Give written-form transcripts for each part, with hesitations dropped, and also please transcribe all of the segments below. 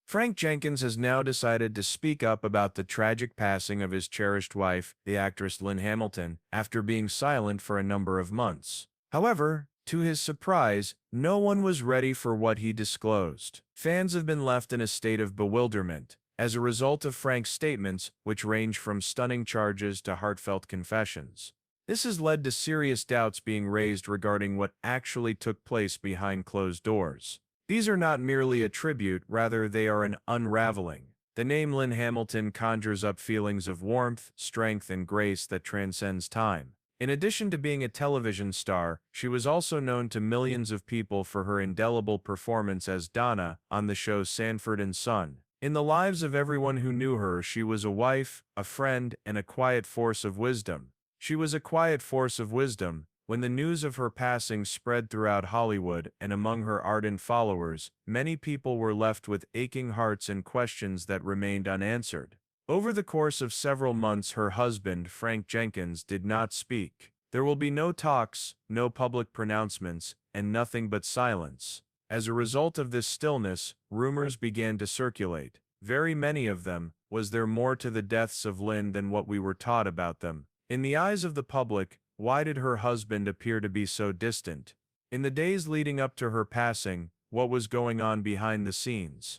Frank Jenkins has now decided to speak up about the tragic passing of his cherished wife, the actress Lynn Hamilton, after being silent for a number of months. However, to his surprise, no one was ready for what he disclosed. Fans have been left in a state of bewilderment as a result of Frank's statements, which range from stunning charges to heartfelt confessions. This has led to serious doubts being raised regarding what actually took place behind closed doors. These are not merely a tribute, rather they are an unraveling. The name Lynn Hamilton conjures up feelings of warmth, strength, and grace that transcends time. In addition to being a television star, she was also known to millions of people for her indelible performance as Donna on the show Sanford and Son. In the lives of everyone who knew her, she was a wife, a friend, and a quiet force of wisdom. She was a quiet force of wisdom. When the news of her passing spread throughout Hollywood and among her ardent followers, many people were left with aching hearts and questions that remained unanswered. Over the course of several months, her husband, Frank Jenkins, did not speak. There will be no talks, no public pronouncements, and nothing but silence. As a result of this stillness, rumors began to circulate. Very many of them. Was there more to the deaths of Lynn than what we were taught about them? In the eyes of the public, why did her husband appear to be so distant? In the days leading up to her passing, what was going on behind the scenes?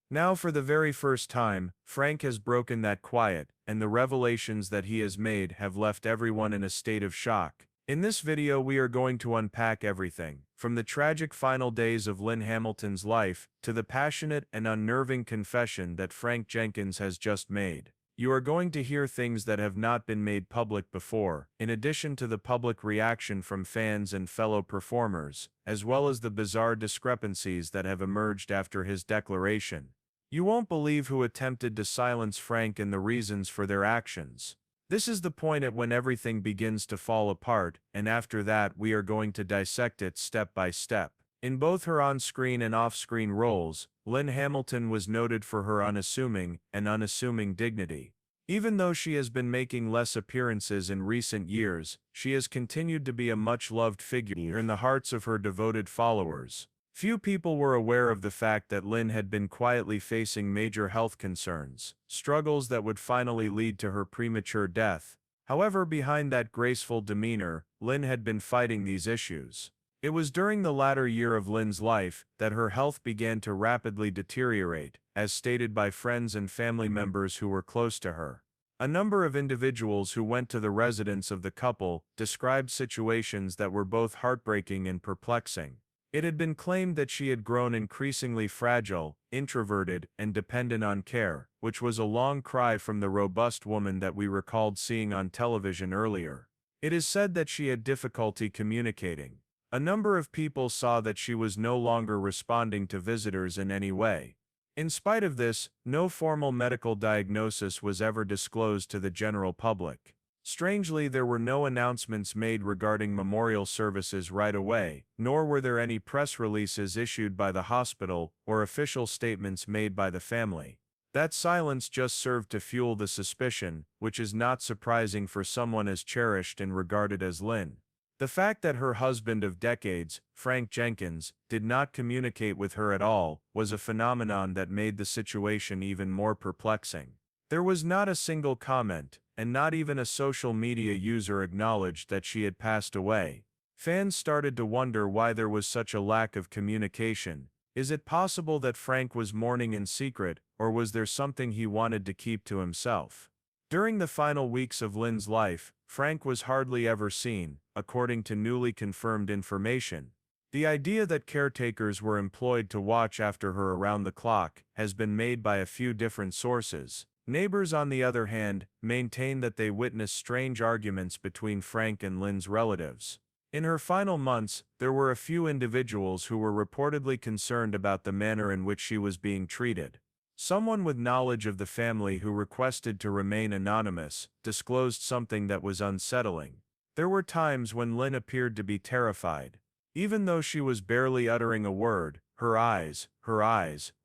Now, for the very first time, Frank has broken that quiet, and the revelations that he has made have left everyone in a state of shock. In this video, we are going to unpack everything, from the tragic final days of Lynn Hamilton's life to the passionate and unnerving confession that Frank Jenkins has just made. You are going to hear things that have not been made public before, in addition to the public reaction from fans and fellow performers, as well as the bizarre discrepancies that have emerged after his declaration. You won't believe who attempted to silence Frank and the reasons for their actions. This is the point at when everything begins to fall apart, and after that we are going to dissect it step by step. In both her on-screen and off-screen roles, Lynn Hamilton was noted for her unassuming dignity. Even though she has been making less appearances in recent years, she has continued to be a much-loved figure in the hearts of her devoted followers. Few people were aware of the fact that Lynn had been quietly facing major health concerns, struggles that would finally lead to her premature death. However, behind that graceful demeanor, Lynn had been fighting these issues. It was during the latter year of Lynn's life that her health began to rapidly deteriorate, as stated by friends and family members who were close to her. A number of individuals who went to the residence of the couple described situations that were both heartbreaking and perplexing. It had been claimed that she had grown increasingly fragile, introverted, and dependent on care, which was a long cry from the robust woman that we recalled seeing on television earlier. It is said that she had difficulty communicating. A number of people saw that she was no longer responding to visitors in any way. In spite of this, no formal medical diagnosis was ever disclosed to the general public. Strangely, there were no announcements made regarding memorial services right away, nor were there any press releases issued by the hospital or official statements made by the family. That silence just served to fuel the suspicion, which is not surprising for someone as cherished and regarded as Lynn. The fact that her husband of decades, Frank Jenkins, did not communicate with her at all was a phenomenon that made the situation even more perplexing. There was not a single comment, and not even a social media user acknowledged that she had passed away. Fans started to wonder why there was such a lack of communication. Is it possible that Frank was mourning in secret, or was there something he wanted to keep to himself? During the final weeks of Lynn's life, Frank was hardly ever seen, according to newly confirmed information. The idea that caretakers were employed to watch after her around the clock has been made by a few different sources. Neighbors, on the other hand, maintain that they witnessed strange arguments between Frank and Lynn's relatives. In her final months, there were a few individuals who were reportedly concerned about the manner in which she was being treated. Someone with knowledge of the family who requested to remain anonymous disclosed something that was unsettling. There were times when Lynn appeared to be terrified. Even though she was barely uttering a word, her eyes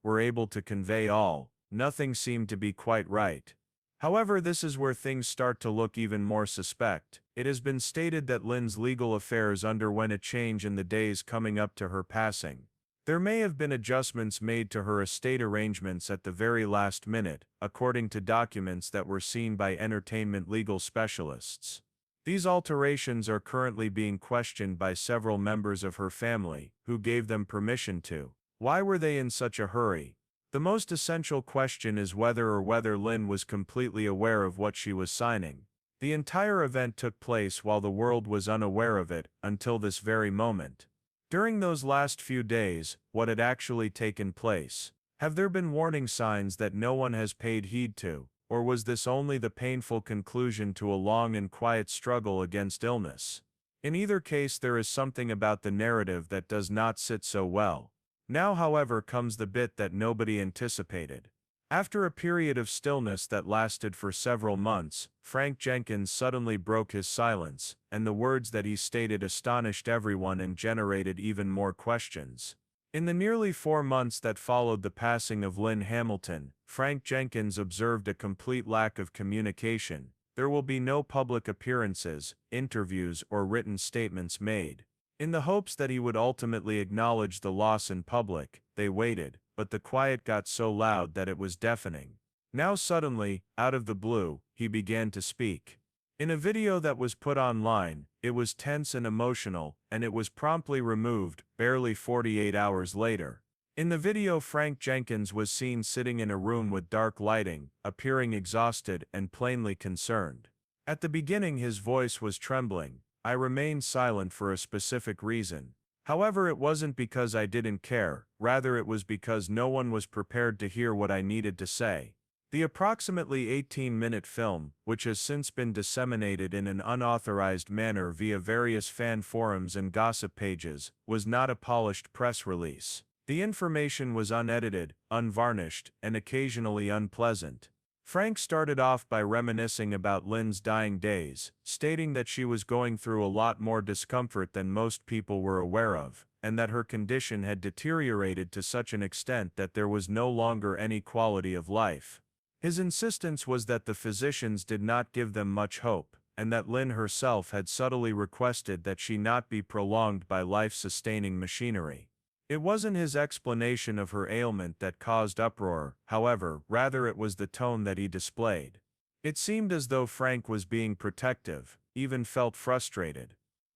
were able to convey all. Nothing seemed to be quite right. However, this is where things start to look even more suspect. It has been stated that Lynn's legal affairs underwent a change in the days coming up to her passing. There may have been adjustments made to her estate arrangements at the very last minute, according to documents that were seen by entertainment legal specialists. These alterations are currently being questioned by several members of her family, who gave them permission to. Why were they in such a hurry? The most essential question is whether Lynn was completely aware of what she was signing. The entire event took place while the world was unaware of it, until this very moment. During those last few days, what had actually taken place? Have there been warning signs that no one has paid heed to, or was this only the painful conclusion to a long and quiet struggle against illness? In either case, there is something about the narrative that does not sit so well. Now, however, comes the bit that nobody anticipated. After a period of stillness that lasted for several months, Frank Jenkins suddenly broke his silence, and the words that he stated astonished everyone and generated even more questions. In the nearly 4 months that followed the passing of Lynn Hamilton, Frank Jenkins observed a complete lack of communication. There will be no public appearances, interviews, or written statements made. In the hopes that he would ultimately acknowledge the loss in public, they waited, but the quiet got so loud that it was deafening. Now suddenly, out of the blue, he began to speak. In a video that was put online, it was tense and emotional, and it was promptly removed, barely 48 hours later. In the video, Frank Jenkins was seen sitting in a room with dark lighting, appearing exhausted and plainly concerned. At the beginning his voice was trembling. I remained silent for a specific reason. However, it wasn't because I didn't care, rather it was because no one was prepared to hear what I needed to say. The approximately 18-minute film, which has since been disseminated in an unauthorized manner via various fan forums and gossip pages, was not a polished press release. The information was unedited, unvarnished, and occasionally unpleasant. Frank started off by reminiscing about Lynn's dying days, stating that she was going through a lot more discomfort than most people were aware of, and that her condition had deteriorated to such an extent that there was no longer any quality of life. His insistence was that the physicians did not give them much hope, and that Lynn herself had subtly requested that she not be prolonged by life-sustaining machinery. It wasn't his explanation of her ailment that caused uproar, however, rather it was the tone that he displayed. It seemed as though Frank was being protective, even felt frustrated.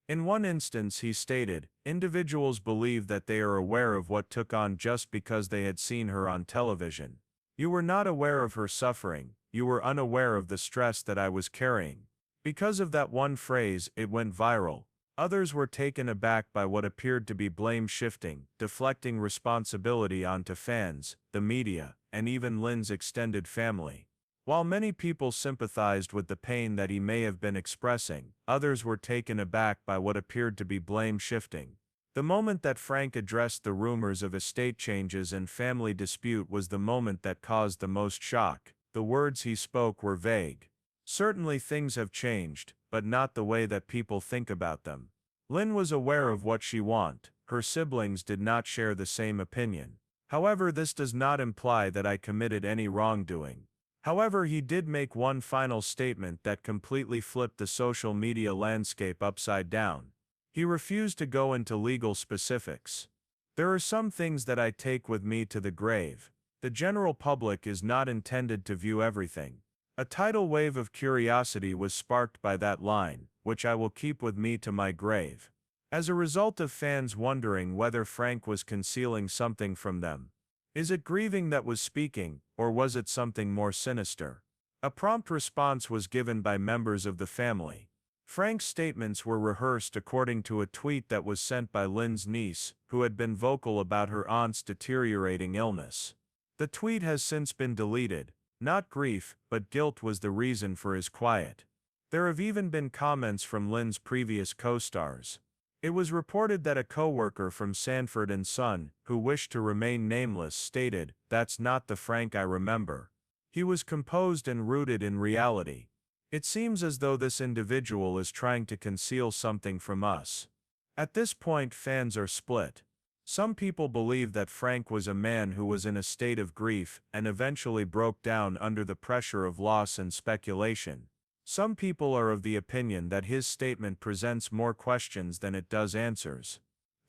In one instance he stated, "Individuals believe that they are aware of what took on just because they had seen her on television. You were not aware of her suffering, you were unaware of the stress that I was carrying." Because of that one phrase, it went viral. Others were taken aback by what appeared to be blame shifting, deflecting responsibility onto fans, the media, and even Lynn's extended family. While many people sympathized with the pain that he may have been expressing, others were taken aback by what appeared to be blame shifting. The moment that Frank addressed the rumors of estate changes and family dispute was the moment that caused the most shock. The words he spoke were vague. Certainly things have changed, but not the way that people think about them. Lynn was aware of what she wanted. Her siblings did not share the same opinion. However, this does not imply that I committed any wrongdoing. However, he did make one final statement that completely flipped the social media landscape upside down. He refused to go into legal specifics. "There are some things that I take with me to the grave. The general public is not intended to view everything." A tidal wave of curiosity was sparked by that line, which I will keep with me to my grave. As a result of fans wondering whether Frank was concealing something from them. Is it grieving that was speaking, or was it something more sinister? A prompt response was given by members of the family. Frank's statements were rehearsed according to a tweet that was sent by Lynn's niece, who had been vocal about her aunt's deteriorating illness. The tweet has since been deleted. Not grief, but guilt was the reason for his quiet. There have even been comments from Lynn's previous co-stars. It was reported that a co-worker from Sanford and Son, who wished to remain nameless, stated, "That's not the Frank I remember. He was composed and rooted in reality." It seems as though this individual is trying to conceal something from us. At this point, fans are split. Some people believe that Frank was a man who was in a state of grief and eventually broke down under the pressure of loss and speculation. Some people are of the opinion that his statement presents more questions than it does answers.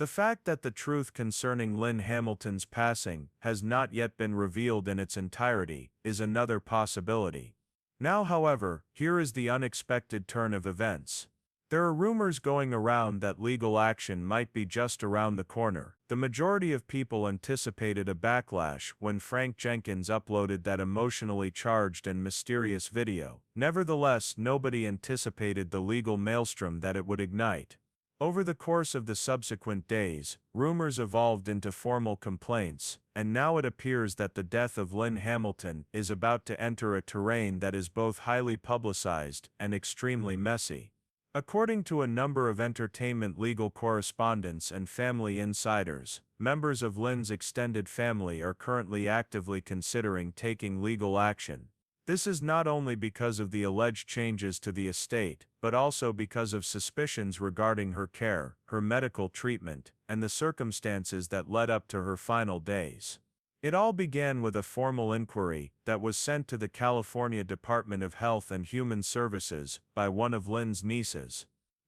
The fact that the truth concerning Lynn Hamilton's passing has not yet been revealed in its entirety is another possibility. Now, however, here is the unexpected turn of events. There are rumors going around that legal action might be just around the corner. The majority of people anticipated a backlash when Frank Jenkins uploaded that emotionally charged and mysterious video. Nevertheless, nobody anticipated the legal maelstrom that it would ignite. Over the course of the subsequent days, rumors evolved into formal complaints, and now it appears that the death of Lynn Hamilton is about to enter a terrain that is both highly publicized and extremely messy. According to a number of entertainment legal correspondents and family insiders, members of Lynn's extended family are currently actively considering taking legal action. This is not only because of the alleged changes to the estate, but also because of suspicions regarding her care, her medical treatment, and the circumstances that led up to her final days. It all began with a formal inquiry that was sent to the California Department of Health and Human Services by one of Lynn's nieces.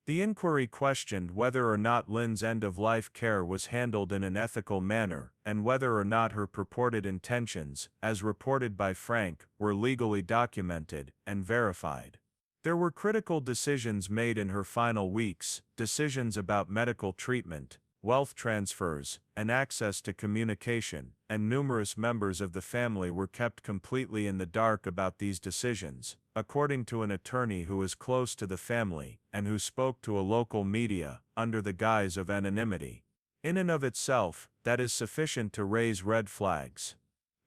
The inquiry questioned whether or not Lynn's end-of-life care was handled in an ethical manner, and whether or not her purported intentions, as reported by Frank, were legally documented and verified. There were critical decisions made in her final weeks, decisions about medical treatment, wealth transfers, and access to communication, and numerous members of the family were kept completely in the dark about these decisions, according to an attorney who is close to the family, and who spoke to a local media, under the guise of anonymity. In and of itself, that is sufficient to raise red flags.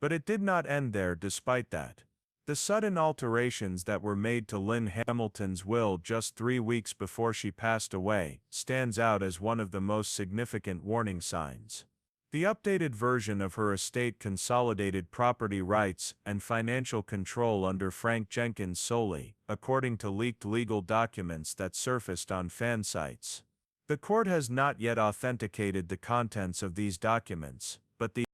But it did not end there despite that. The sudden alterations that were made to Lynn Hamilton's will just 3 weeks before she passed away stands out as one of the most significant warning signs. The updated version of her estate consolidated property rights and financial control under Frank Jenkins solely, according to leaked legal documents that surfaced on fan sites. The court has not yet authenticated the contents of these documents, but the